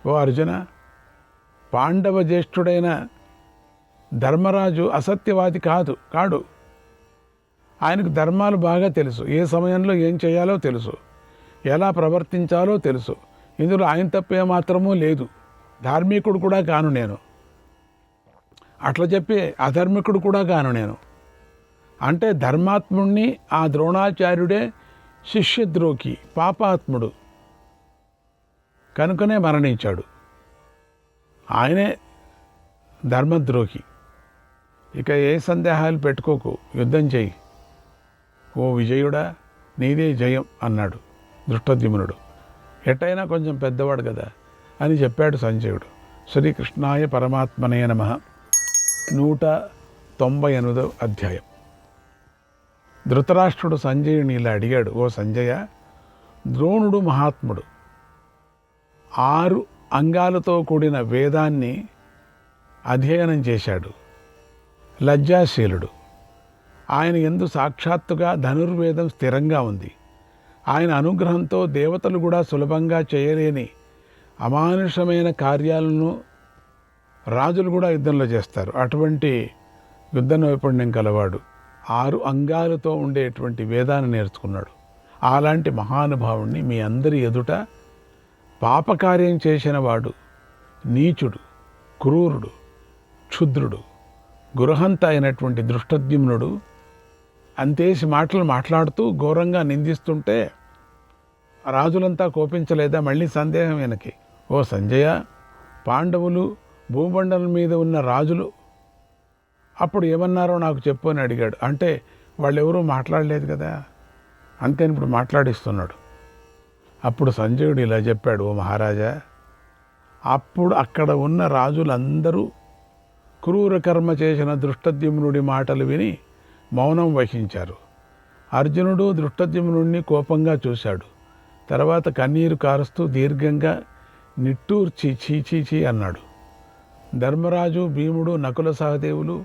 ఓ అర్జున, పాండవ జ్యేష్ఠుడైన ధర్మరాజు అసత్యవాది కాడు. ఆయనకు ధర్మాలు బాగా తెలుసు, ఏ సమయంలో ఏం చేయాలో తెలుసు, ఎలా ప్రవర్తించాలో తెలుసు. ఇందులో ఆయన తప్పే మాత్రమూ లేదు. ధార్మికుడు కూడా కాను నేను, అట్లా చెప్పి అధర్మికుడు కూడా కాను నేను. అంటే ధర్మాత్ముడిని ఆ ద్రోణాచార్యుడే శిష్యద్రోహి, పాపాత్ముడు కనుకనే మరణించాడు. ఆయనే ధర్మద్రోహి. ఇక ఏ సందేహాలు పెట్టుకోకు, యుద్ధం చెయ్యి. ఓ విజయుడా, నీదే జయం అన్నాడు దృష్టద్యుమ్నుడు. ఎట్టయినా కొంచెం పెద్దవాడు కదా అని చెప్పాడు సంజయుడు. శ్రీకృష్ణాయ పరమాత్మనే నమః. 198వ అధ్యాయం. ధృతరాష్ట్రుడు సంజయుని ఇలా అడిగాడు, ఓ సంజయ, ద్రోణుడు మహాత్ముడు, 6 అంగాలతో కూడిన వేదాన్ని అధ్యయనం చేశాడు. లజ్జాశీలుడు. ఆయన యందు సాక్షాత్తుగా ధనుర్వేదం స్థిరంగా ఉంది. ఆయన అనుగ్రహంతో దేవతలు కూడా సులభంగా చేయలేని అమానుషమైన కార్యాలను రాజులు కూడా యుద్ధంలో చేస్తారు. అటువంటి యుద్ధ నైపుణ్యం కలవాడు. 6 అంగాలతో ఉండేటువంటి వేదాన్ని నేర్చుకున్నాడు. అలాంటి మహానుభావుణ్ణి మీ అందరి ఎదుట పాపకార్యం చేసిన వాడు, నీచుడు, క్రూరుడు, క్షుద్రుడు, గృహంత అయినటువంటి దృష్టద్యుమ్నుడు అంతేసి మాటలు మాట్లాడుతూ ఘోరంగా నిందిస్తుంటే రాజులంతా కోపించలేదా? మళ్ళీ సందేహం వెనక్కి. ఓ సంజయ, పాండవులు భూమండలం మీద ఉన్న రాజులు అప్పుడు ఏమన్నారో నాకు చెప్పు అని అడిగాడు. అంటే వాళ్ళెవరూ మాట్లాడలేదు కదా, అంతేని ఇప్పుడు మాట్లాడిస్తున్నాడు. అప్పుడు సంజయుడు ఇలా చెప్పాడు, ఓ మహారాజా, అప్పుడు అక్కడ ఉన్న రాజులందరూ క్రూర కర్మ చేసిన దృష్టద్యుమ్నుడి మాటలు విని మౌనం వహించారు. అర్జునుడు దృష్టద్యుమ్నుడిని కోపంగా చూశాడు. తర్వాత కన్నీరు కారుస్తూ దీర్ఘంగా నిట్టూర్చి చీచీచీ అన్నాడు. ధర్మరాజు, భీముడు, నకుల సహదేవులు,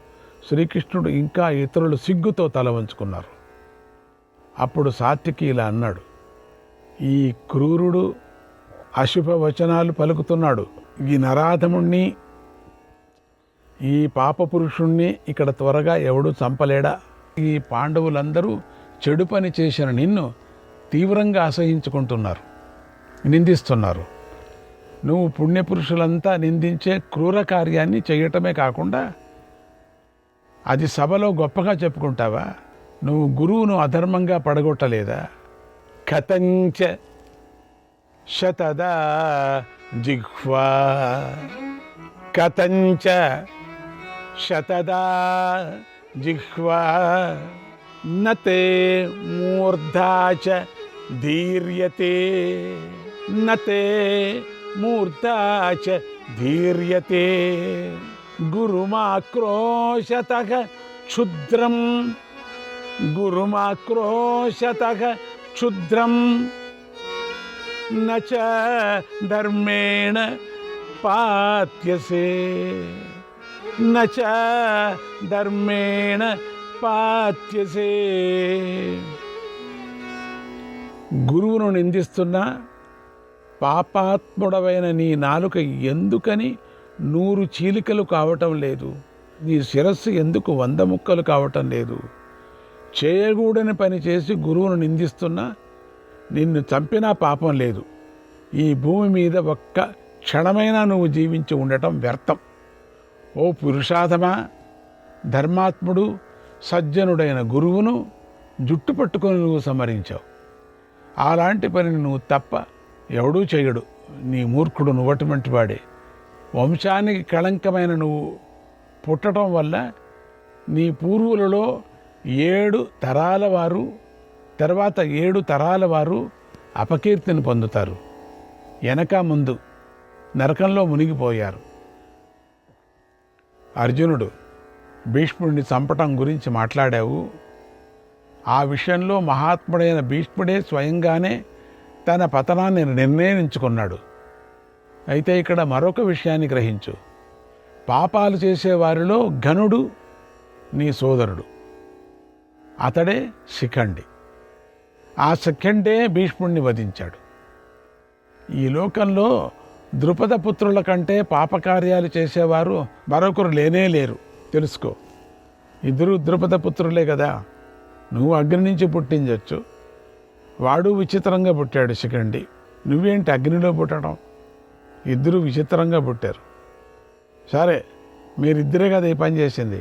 శ్రీకృష్ణుడు ఇంకా ఇతరులు సిగ్గుతో తల వంచుకున్నారు. అప్పుడు సాత్యకి ఇలా అన్నాడు, ఈ క్రూరుడు అశుభ వచనాలు పలుకుతున్నాడు. ఈ నరాధముణ్ణి, ఈ పాపపురుషుణ్ణి ఇక్కడ త్వరగా ఎవడూ చంపలేడా? ఈ పాండవులందరూ చెడు పని చేసిన నిన్ను తీవ్రంగా అసహించుకుంటున్నారు, నిందిస్తున్నారు. నువ్వు పుణ్యపురుషులంతా నిందించే క్రూర కార్యాన్ని చేయటమే కాకుండా అది సభలో గొప్పగా చెప్పుకుంటావా? నువ్వు గురువును అధర్మంగా పడగొట్టలేదా? కథంచ శతదా జిహ్వా, కథంచ శతదా జిహ్వా, నతే మూర్ధా చ ధీర్యతే, నతే మూర్ధా చ ధీర్యతే, గురుమాక్రోశతః క్షుద్రం, గురుమాక్రోశతః క్షుద్రం, నచ ధర్మేణ పాత్యసే, నచ ధర్మేణ పాత్యసే. గురువును నిందిస్తున్నా పాపాత్ముడవైన నీ నాలుక ఎందుకని 100 చీలికలు కావటం లేదు? నీ శిరస్సు ఎందుకు 100 ముక్కలు కావటం లేదు? చేయకూడని పని చేసి గురువును నిందిస్తున్నా నిన్ను చంపినా పాపం లేదు. ఈ భూమి మీద ఒక్క క్షణమైనా నువ్వు జీవించి ఉండటం వ్యర్థం. ఓ పురుషాధమా, ధర్మాత్ముడు సజ్జనుడైన గురువును జుట్టు పట్టుకొని నువ్వు సమరించావు. అలాంటి పనిని నువ్వు తప్ప ఎవడూ చేయడు. నీ మూర్ఖుడు నువ్వటువంటి వాడే. వంశానికి కళంకమైన నువ్వు పుట్టడం వల్ల నీ పూర్వులలో 7 తరాల వారు, తర్వాత 7 తరాల వారు అపకీర్తిని పొందుతారు. వెనక ముందు నరకంలో మునిగిపోయారు. అర్జునుడు భీష్ముడిని చంపటం గురించి మాట్లాడావు. ఆ విషయంలో మహాత్ముడైన భీష్ముడే స్వయంగానే తన పతనాన్ని నిర్ణయించుకున్నాడు. అయితే ఇక్కడ మరొక విషయాన్ని గ్రహించు. పాపాలు చేసేవారిలో ఘనుడు నీ సోదరుడు, అతడే శిఖండి. ఆ శిఖండే భీష్ముడిని వధించాడు. ఈ లోకంలో ద్రుపద పుత్రుల కంటే పాపకార్యాలు చేసేవారు మరొకరు లేనే లేరు, తెలుసుకో. ఇద్దరు ద్రుపద పుత్రులే కదా. నువ్వు అగ్ని నుంచి పుట్టించవచ్చు, వాడు విచిత్రంగా పుట్టాడు శిఖండి. నువ్వేంటి అగ్నిలో పుట్టడం? ఇద్దరు విచిత్రంగా పుట్టారు. సరే, మీరిద్దరే కదా ఈ పని చేసింది.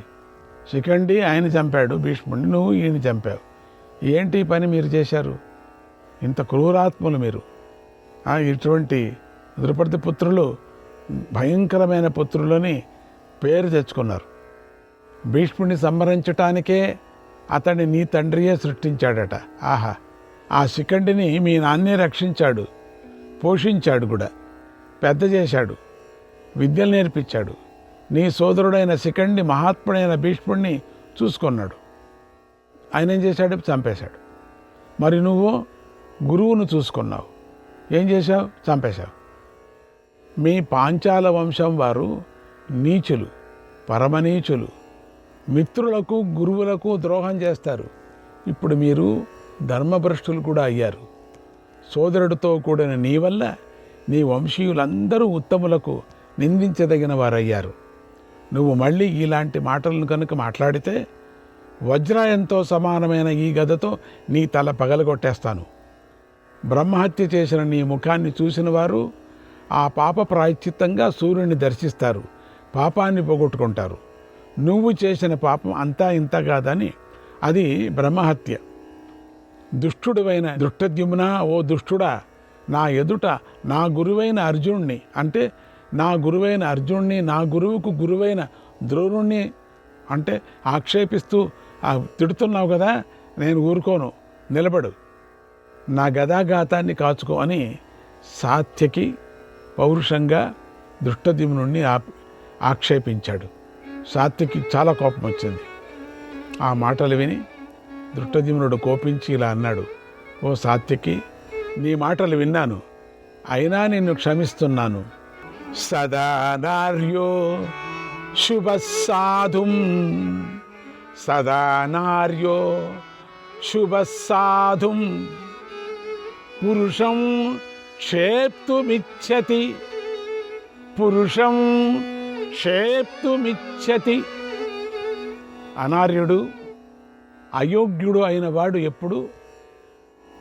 శిఖండి ఆయన చంపాడు భీష్ముడిని, నువ్వు ఈయన చంపావు. ఏంటి పని మీరు చేశారు? ఇంత క్రూరాత్ములు మీరు. ఇటువంటి ద్రుపద పుత్రులు భయంకరమైన పుత్రులని పేరు తెచ్చుకున్నారు. భీష్ముడిని సంహరించటానికే అతన్ని నీ తండ్రియే సృష్టించాడట. ఆహా, ఆ శిఖండిని మీ నాన్నే రక్షించాడు, పోషించాడు కూడా, పెద్ద చేశాడు, విద్యలు నేర్పించాడు. నీ సోదరుడైన శిఖండి మహాత్ముడైన భీష్ముడిని చూసుకున్నాడు. ఆయన ఏం చేశాడు? చంపేశాడు. మరి నువ్వు గురువును చూసుకున్నావు, ఏం చేశావు? చంపేశావు. మీ పాంచాల వంశం వారు నీచులు, పరమనీచులు, మిత్రులకు గురువులకు ద్రోహం చేస్తారు. ఇప్పుడు మీరు ధర్మభ్రష్టులు కూడా అయ్యారు. సోదరుడితో కూడిన నీ వల్ల నీ వంశీయులందరూ ఉత్తములకు నిందించదగిన వారయ్యారు. నువ్వు మళ్ళీ ఇలాంటి మాటలను కనుక మాట్లాడితే వజ్రాయంతో సమానమైన ఈ గదతో నీ తల పగలగొట్టేస్తాను. బ్రహ్మహత్య చేసిన నీ ముఖాన్ని చూసిన వారు ఆ పాప ప్రాయశ్చిత్తంగా సూర్యుని దర్శిస్తారు, పాపాన్ని పోగొట్టుకుంటారు. నువ్వు చేసిన పాపం అంతా ఇంత కాదని అది బ్రహ్మహత్య. దుష్టుడివైన దృష్టద్యుమ్నా, ఓ దుష్టుడా, నా ఎదుట నా గురువైన అర్జునుడిని, అంటే నా గురువైన అర్జునుడిని, నా గురువుకు గురువైన ద్రోణుణ్ణి అంటే ఆక్షేపిస్తూ తిడుతున్నావు కదా, నేను ఊరుకోను, నిలబడు, నా గదాఘాతాన్ని కాచుకో అని సాత్యకి పౌరుషంగా దృష్టద్యుమ్నుడిని ఆక్షేపించాడు. సాత్యకి చాలా కోపం వచ్చింది. ఆ మాటలు విని దృష్టద్యుమ్నుడు కోపించి ఇలా అన్నాడు, ఓ సాత్యకి, నీ మాటలు విన్నాను, అయినా నిన్ను క్షమిస్తున్నాను. సదా నార్యో శుభ సాధుం, సదా నార్యో శుభ సాధుం పురుషం క్షేప్తుమిచ్చతి, పురుషం క్షేప్తుమిచ్చతి. అనార్యుడు, అయోగ్యుడు అయిన వాడు ఎప్పుడు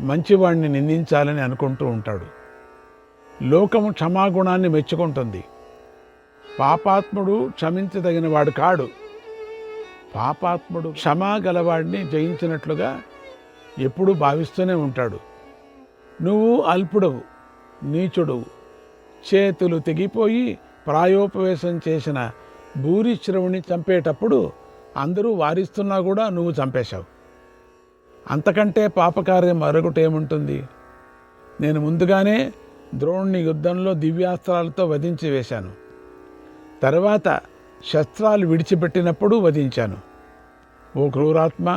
మంచివాడిని నిందించాలని అనుకుంటూ ఉంటాడు. లోకము క్షమాగుణాన్ని మెచ్చుకుంటుంది. పాపాత్ముడు క్షమించదగిన వాడు కాడు. పాపాత్ముడు క్షమా గలవాడిని జయించినట్లుగా ఎప్పుడూ భావిస్తూనే ఉంటాడు. నువ్వు అల్పుడవు, నీచుడవు. చేతులు తెగిపోయి ప్రాయోపవేశం చేసిన భూరిశ్రవుని చంపేటప్పుడు అందరూ వారిస్తున్నా కూడా నువ్వు చంపేశావు. అంతకంటే పాపకార్యం మరొకటేముంటుంది? నేను ముందుగానే ద్రోణుని యుద్ధంలో దివ్యాస్త్రాలతో వధించి వేశాను. తర్వాత శస్త్రాలు విడిచిపెట్టినప్పుడు వధించాను. ఓ క్రూరాత్మ,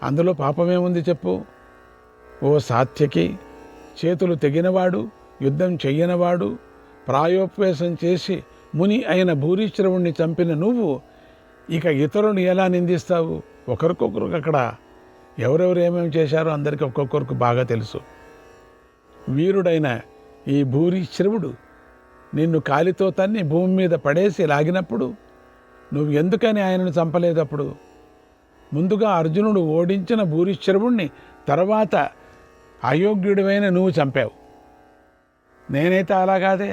అందులో పాపమేముంది చెప్పు? ఓ సాత్యకి, చేతులు తెగినవాడు, యుద్ధం చెయ్యనివాడు, ప్రాయోపవేశం చేసి ముని అయిన భూరిశ్రవుణ్ణి చంపిన నువ్వు ఇక ఇతరులను ఎలా నిందిస్తావు? ఒకరికొకరికి అక్కడ ఎవరెవరు ఏమేమి చేశారో అందరికీ ఒక్కొక్కరికి బాగా తెలుసు. వీరుడైన ఈ భూరిశ్రవుడు నిన్ను కాలితో తన్ని భూమి మీద పడేసి లాగినప్పుడు నువ్వు ఎందుకని ఆయనను చంపలేదు? అప్పుడు ముందుగా అర్జునుడు ఓడించిన భూరిశ్రవుణ్ణి తర్వాత అయోగ్యుడివైన నువ్వు చంపావు. నేనైతే అలా కాదే.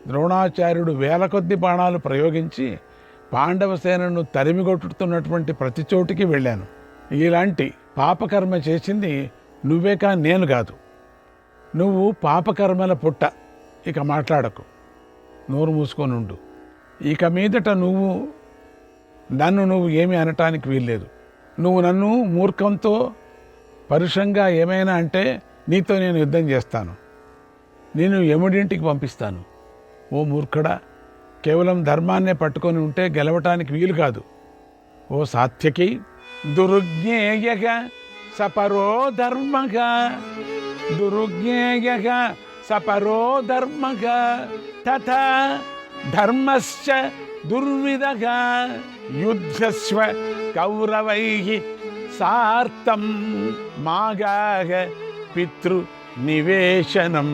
ద్రోణాచార్యుడు వేల కొద్ది బాణాలు ప్రయోగించి పాండవ సేనను తరిమిగొట్టుతున్నటువంటి ప్రతి చోటికి వెళ్ళాను. ఇలాంటి పాపకర్మ చేసింది నువ్వే కానీ నేను కాదు. నువ్వు పాపకర్మల పుట్ట. ఇక మాట్లాడకు, నోరు మూసుకొని ఉండు. ఇక మీదట నన్ను ఏమీ అనటానికి వీల్లేదు. నువ్వు నన్ను మూర్ఖంతో పరుషంగా ఏమైనా అంటే నీతో నేను యుద్ధం చేస్తాను, నేను యముడింటికి పంపిస్తాను. ఓ మూర్ఖుడా, కేవలం ధర్మాన్నే పట్టుకొని ఉంటే గెలవటానికి వీలు కాదు. ఓ సాత్యకి, దుర్జ్ఞేయక సపరో ధర్మక, దుర్జ్ఞేయక సపరో ధర్మక తథా ధర్మశ్చ దుర్విధః యుద్ధస్వ కౌరవైః సార్తం మాగాః పితృ నివేశనం,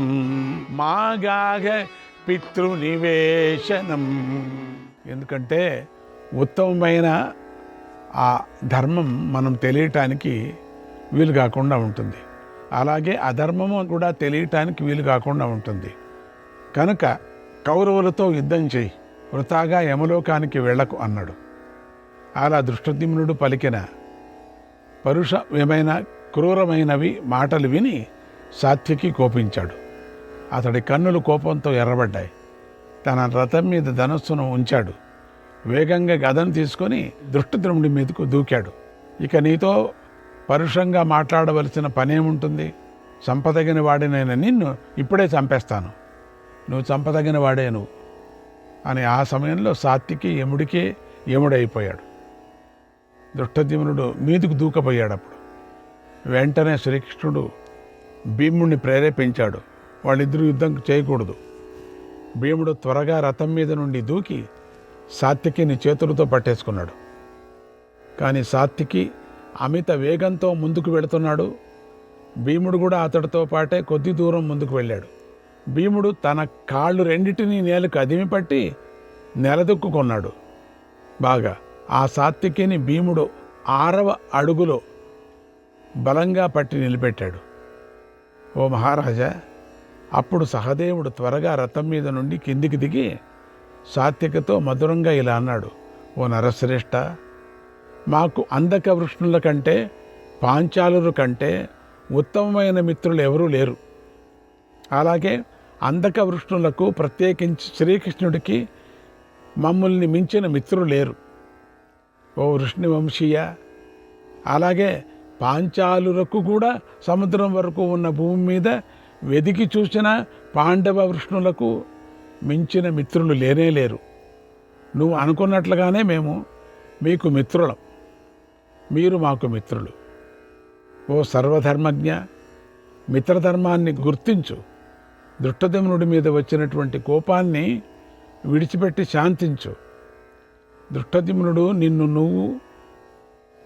మాగాః పితృనివేశనం. ఎందుకంటే ఉత్తమమైన ఆ ధర్మం మనం తెలియటానికి వీలు కాకుండా ఉంటుంది, అలాగే అధర్మము కూడా తెలియటానికి వీలు కాకుండా ఉంటుంది. కనుక కౌరవులతో యుద్ధం చేయి, వృథాగా యమలోకానికి వెళ్ళకు అన్నాడు. అలా దృష్టద్యుమ్నుడు పలికిన పరుషమైన క్రూరమైనవి మాటలు విని సాత్యకి కోపించాడు. అతడి కన్నులు కోపంతో ఎర్రబడ్డాయి. తన రథం మీద ధనస్సును ఉంచాడు. వేగంగా గదను తీసుకొని దృష్టద్యుమ్నుడి మీదకు దూకాడు. ఇక నీతో పరుషంగా మాట్లాడవలసిన పనేముంటుంది? చంపదగిన వాడినైన నిన్ను ఇప్పుడే చంపేస్తాను, నువ్వు చంపదగిన వాడే నువ్వు అని ఆ సమయంలో సాత్యకి యముడికే యముడైపోయాడు. దృష్టద్యుమ్నుడు మీదకు దూకపోయాడు. అప్పుడు వెంటనే శ్రీకృష్ణుడు భీముడిని ప్రేరేపించాడు. వాళ్ళిద్దరూ యుద్ధం చేయకూడదు. భీముడు త్వరగా రథం మీద నుండి దూకి సాత్యకిని చేతులతో పట్టేసుకున్నాడు. కానీ సాత్యకి అమిత వేగంతో ముందుకు వెళుతున్నాడు. భీముడు కూడా అతడితో పాటే కొద్ది దూరం ముందుకు వెళ్ళాడు. భీముడు తన కాళ్ళు రెండింటినీ నేలకు అదిమి పట్టి నెలదొక్కున్నాడు బాగా. ఆ సాత్యకిని భీముడు 6వ అడుగులో బలంగా పట్టి నిలబెట్టాడు. ఓ మహారాజా, అప్పుడు సహదేవుడు త్వరగా రథం మీద నుండి కిందికి దిగి సాత్యకితో మధురంగా ఇలా అన్నాడు. ఓ నరశ్రేష్ఠ, మాకు అందక వృష్ణుల కంటే పాంచాలుల కంటే ఉత్తమమైన మిత్రులు ఎవరూ లేరు. అలాగే అందక వృష్ణులకు ప్రత్యేకించి శ్రీకృష్ణుడికి మమ్మల్ని మించిన మిత్రులు లేరు. ఓ వృష్ణివంశీయ, అలాగే పాంచాలులకు కూడా సముద్రం వరకు ఉన్న భూమి మీద వెదికి చూసిన పాండవ వృష్ణులకు మించిన మిత్రులు లేనే లేరు. నువ్వు అనుకున్నట్లుగానే మేము మీకు మిత్రులం, మీరు మాకు మిత్రులు. ఓ సర్వధర్మజ్ఞ, మిత్రధర్మాన్ని గుర్తించు. దృష్టద్యుమ్నుడి మీద వచ్చినటువంటి కోపాన్ని విడిచిపెట్టి శాంతించు. దృష్టద్యుమ్నుడు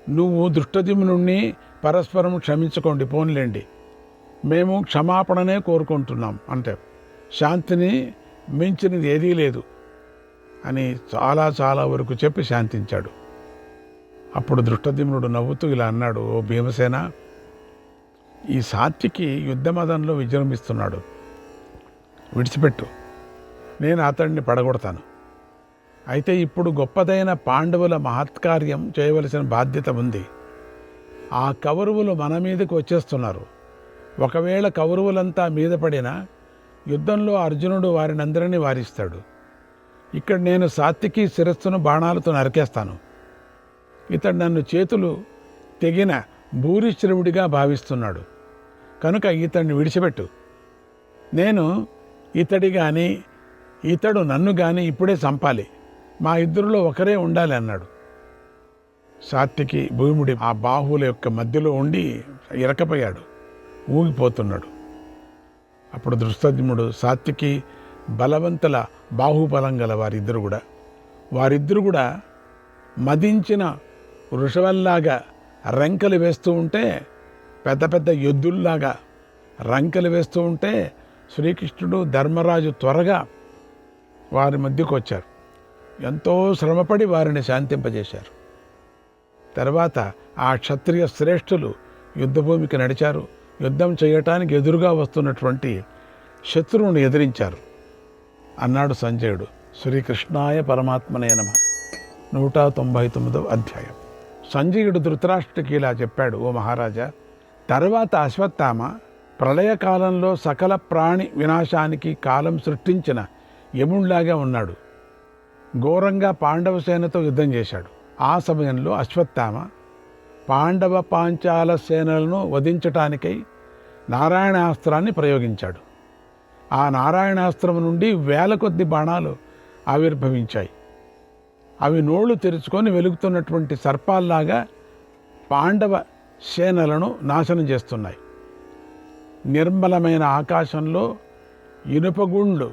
నువ్వు దృష్టద్యుమ్నుడిని పరస్పరం క్షమించుకోండి, పోన్లేండి, మేము క్షమాపణనే కోరుకుంటున్నాం అంటే శాంతిని మించినది ఏదీ లేదు అని చాలా వరకు చెప్పి శాంతించాడు. అప్పుడు దృష్టద్యుమ్నుడు నవ్వుతూ ఇలా అన్నాడు. ఓ భీమసేన, ఈ సాత్యకి యుద్ధమదంలో విజృంభిస్తున్నాడు, విడిచిపెట్టు, నేను అతడిని పడగొడతాను. అయితే ఇప్పుడు గొప్పదైన పాండవుల మహత్కార్యం చేయవలసిన బాధ్యత ఉంది. ఆ కౌరవులు మన మీదకు వచ్చేస్తున్నారు. ఒకవేళ కౌరవులంతా మీద పడినా యుద్ధంలో అర్జునుడు వారినందరినీ వారిస్తాడు. ఇక్కడ నేను సాత్యకి శిరస్సును బాణాలతో నరికేస్తాను. ఇతడు నన్ను చేతులు తెగిన భూరిశ్రవుడిగా భావిస్తున్నాడు. కనుక ఇతడిని విడిచిపెట్టు. నేను ఇతడి కానీ ఇతడు నన్ను కానీ ఇప్పుడే చంపాలి. మా ఇద్దరిలో ఒకరే ఉండాలి అన్నాడు. సాత్యకి భీముడి ఆ బాహువుల యొక్క మధ్యలో ఉండి ఇరకపోయాడు, ఊగిపోతున్నాడు. అప్పుడు దృష్టద్యుమ్నుడు సాత్యకి బలవంతుల బాహుబలం గల వారిద్దరు కూడా మదించిన వృషవల్లాగా రంకెలు వేస్తూ ఉంటే, పెద్ద పెద్ద ఎద్దుల్లాగా రంకెలు వేస్తూ ఉంటే శ్రీకృష్ణుడు ధర్మరాజు త్వరగా వారి మధ్యకు వచ్చారు. ఎంతో శ్రమపడి వారిని శాంతింపజేశారు. తర్వాత ఆ క్షత్రియ శ్రేష్ఠులు యుద్ధభూమికి నడిచారు. యుద్ధం చేయటానికి ఎదురుగా వస్తున్నటువంటి శత్రువును ఎదిరించారు. అన్నాడు సంజయుడు. శ్రీకృష్ణాయ పరమాత్మనే నమః. 199వ అధ్యాయం. సంజయుడు ధృతరాష్ట్రుడికి ఇలా చెప్పాడు. ఓ మహారాజా, తర్వాత అశ్వత్థామ ప్రళయకాలంలో సకల ప్రాణి వినాశానికి కాలం సృష్టించిన యముళ్లాగా ఉన్నాడు. ఘోరంగా పాండవ సేనతో యుద్ధం చేశాడు. ఆ సమయంలో అశ్వత్థామ పాండవ పాంచాల సేనలను వధించటానికై నారాయణాస్త్రాన్ని ప్రయోగించాడు. ఆ నారాయణాస్త్రం నుండి 1000 కొద్ది బాణాలు ఆవిర్భవించాయి. అవి నోళ్లు తెరుచుకొని వెలుగుతున్నటువంటి సర్పాల్లాగా పాండవ సేనలను నాశనం చేస్తున్నాయి. నిర్మలమైన ఆకాశంలో ఇనుపగుండ్లు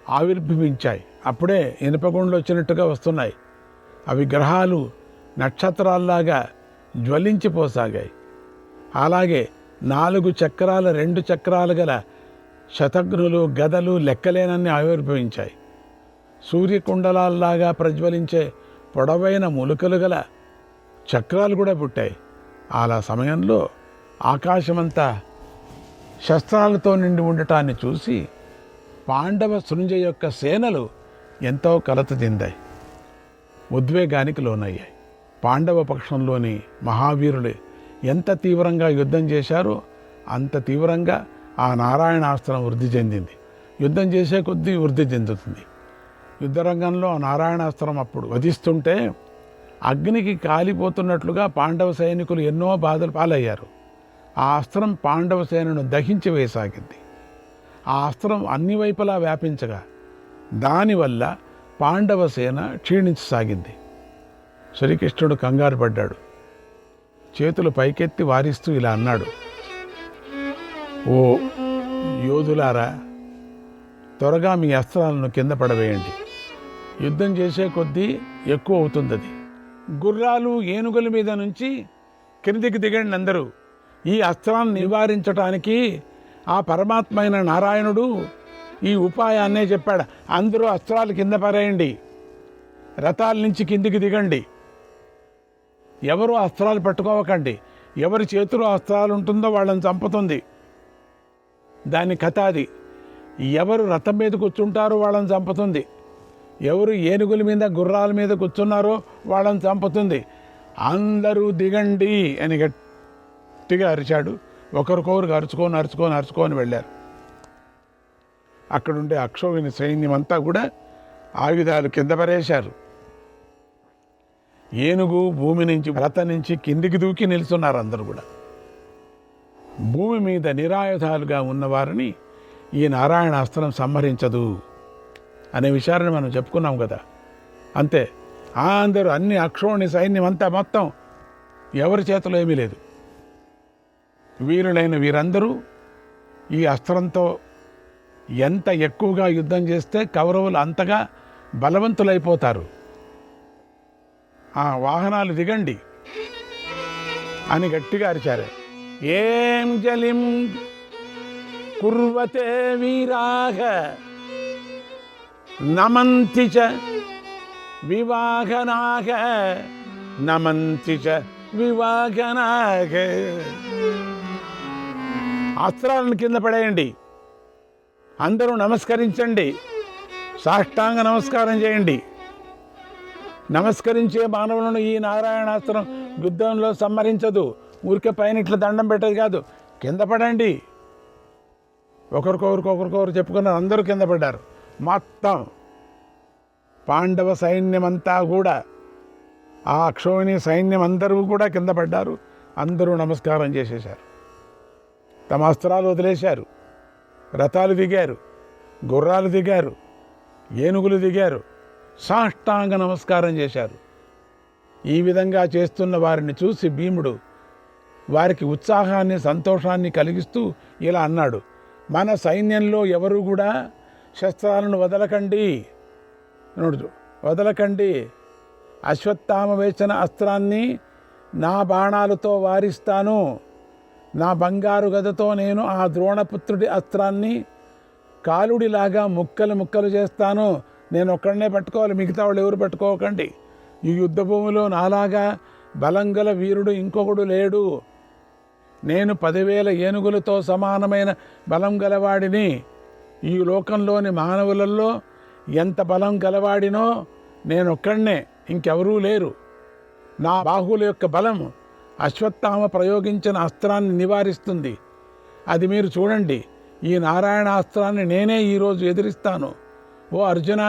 ఆవిర్భవించాయి. అప్పుడే ఇనుపగుండ్లు వచ్చినట్టుగా వస్తున్నాయి. అవి గ్రహాలు నక్షత్రాల్లాగా జ్వలించిపోసాగాయి. అలాగే 4 చక్రాల 2 చక్రాలు గల శతఘ్నులు, గదలు లెక్కలేనన్ని ఆవిర్భవించాయి. సూర్యకుండలాల్లాగా ప్రజ్వలించే పొడవైన ములుకలు గల చక్రాలు కూడా పుట్టాయి. అలా సమయంలో ఆకాశమంతా శస్త్రాలతో నిండి ఉండటాన్ని చూసి పాండవ సృంజ యొక్క సేనలు ఎంతో కలత చెందాయి, ఉద్వేగానికి లోనయ్యాయి. పాండవ పక్షంలోని మహావీరులు ఎంత తీవ్రంగా యుద్ధం చేశారో అంత తీవ్రంగా ఆ నారాయణాస్త్రం వృద్ధి చెందింది. యుద్ధం చేసే కొద్దీ వృద్ధి చెందుతుంది. యుద్ధరంగంలో నారాయణాస్త్రం అప్పుడు వధిస్తుంటే అగ్నికి కాలిపోతున్నట్లుగా పాండవ సైనికులు ఎన్నో బాధలు పాలయ్యారు. ఆ అస్త్రం పాండవ సేనను దహించి వేసాగింది. ఆ అస్త్రం అన్ని వైపులా వ్యాపించగా దానివల్ల పాండవ సేన క్షీణించసాగింది. శ్రీకృష్ణుడు కంగారు పడ్డాడు. చేతులు పైకెత్తి వారిస్తూ ఇలా అన్నాడు, ఓ యోధులారా, త్వరగా మీ అస్త్రాలను కింద పడవేయండి. యుద్ధం చేసే కొద్దీ ఎక్కువ అవుతుంది. అది గుర్రాలు, ఏనుగుల మీద నుంచి క్రిందికి దిగండి అందరూ. ఈ అస్త్రాన్ని నివారించటానికి ఆ పరమాత్మ అయిన నారాయణుడు ఈ ఉపాయాన్నే చెప్పాడు. అందరూ అస్త్రాలు కింద పడేయండి, రథాల నుంచి కిందికి దిగండి. ఎవరు అస్త్రాలు పట్టుకోవకండి. ఎవరి చేతిలో అస్త్రాలు ఉంటుందో వాళ్ళని చంపుతుంది. దాని కథ అది. ఎవరు రథం మీద కూర్చుంటారో వాళ్ళని చంపుతుంది. ఎవరు ఏనుగుల మీద, గుర్రాల మీద కూర్చున్నారో వాళ్ళని చంపుతుంది. అందరూ దిగండి అని గట్టిగా అరిచాడు. ఒకరికొకరు అరుచుకొని వెళ్ళారు. అక్కడుండే అక్షోహిణి సైన్యం అంతా కూడా ఆయుధాలు కింద పరేశారు. ఏనుగు భూమి నుంచి, రథం నుంచి కిందికి దూకి నిలుస్తున్నారు అందరూ కూడా. భూమి మీద నిరాయుధాలుగా ఉన్నవారిని ఈ నారాయణాస్త్రం సంహరించదు అనే విషయాన్ని మనం చెప్పుకున్నాం కదా. అంతే, అందరూ అన్ని అక్షోహిణి సైన్యం అంతా మొత్తం ఎవరి చేతిలో ఏమీ లేదు. వీరులైన వీరందరూ ఈ అస్త్రంతో ఎంత ఎక్కువగా యుద్ధం చేస్తే కౌరవులు అంతగా బలవంతులైపోతారు. ఆ వాహనాలు దిగండి అని గట్టిగా అరిచారు. ఏం జలిం కుర్వతే వీరాహ నమంతి చ వివాహనాహ నమంతి చ వివాహనాహ. అస్త్రాలను కింద పడేయండి, అందరూ నమస్కరించండి, సాష్టాంగ నమస్కారం చేయండి. నమస్కరించే మానవులను ఈ నారాయణాస్త్రం యుద్ధంలో సంహరించదు. ఊరికే పైన ఇట్లా దండం పెట్టేది కాదు. కింద పడండి. ఒకరికొకరు చెప్పుకున్నారు. అందరూ కింద పడ్డారు. మొత్తం పాండవ సైన్యమంతా కూడా, ఆ అక్షోహిణి సైన్యం అందరూ కూడా కింద పడ్డారు. అందరూ నమస్కారం చేసేశారు. తమ అస్త్రాలు వదిలేశారు. రథాలు దిగారు, గుర్రాలు దిగారు, ఏనుగులు దిగారు, సాష్టాంగ నమస్కారం చేశారు. ఈ విధంగా చేస్తున్న వారిని చూసి భీముడు వారికి ఉత్సాహాన్ని, సంతోషాన్ని కలిగిస్తూ ఇలా అన్నాడు, మన సైన్యంలో ఎవరు కూడా శస్త్రాలను వదలకండి. అశ్వత్థామ వేసిన అస్త్రాన్ని నా బాణాలతో వారిస్తాను. నా బంగారు గదతో నేను ఆ ద్రోణపుత్రుడి అస్త్రాన్ని కాలుడిలాగా ముక్కలు చేస్తాను. నేను ఒక్కడనే పట్టుకోవాలి, మిగతా వాళ్ళు ఎవరు పట్టుకోకండి. ఈ యుద్ధ భూమిలో నాలాగా బలం గల వీరుడు ఇంకొకడు లేడు. నేను 10,000 ఏనుగులతో సమానమైన బలం గలవాడిని. ఈ లోకంలోని మానవులలో ఎంత బలం గలవాడినో నేనొక్కడనే, ఇంకెవరూ లేరు. నా బాహువుల యొక్క బలం అశ్వత్థామ ప్రయోగించిన అస్త్రాన్ని నివారిస్తుంది. అది మీరు చూడండి. ఈ నారాయణాస్త్రాన్ని నేనే ఈరోజు ఎదిరిస్తాను. ఓ అర్జున,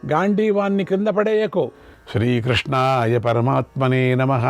గాంధీవాన్ని క్రింద పడేయకు. శ్రీకృష్ణాయ పరమాత్మనే నమః.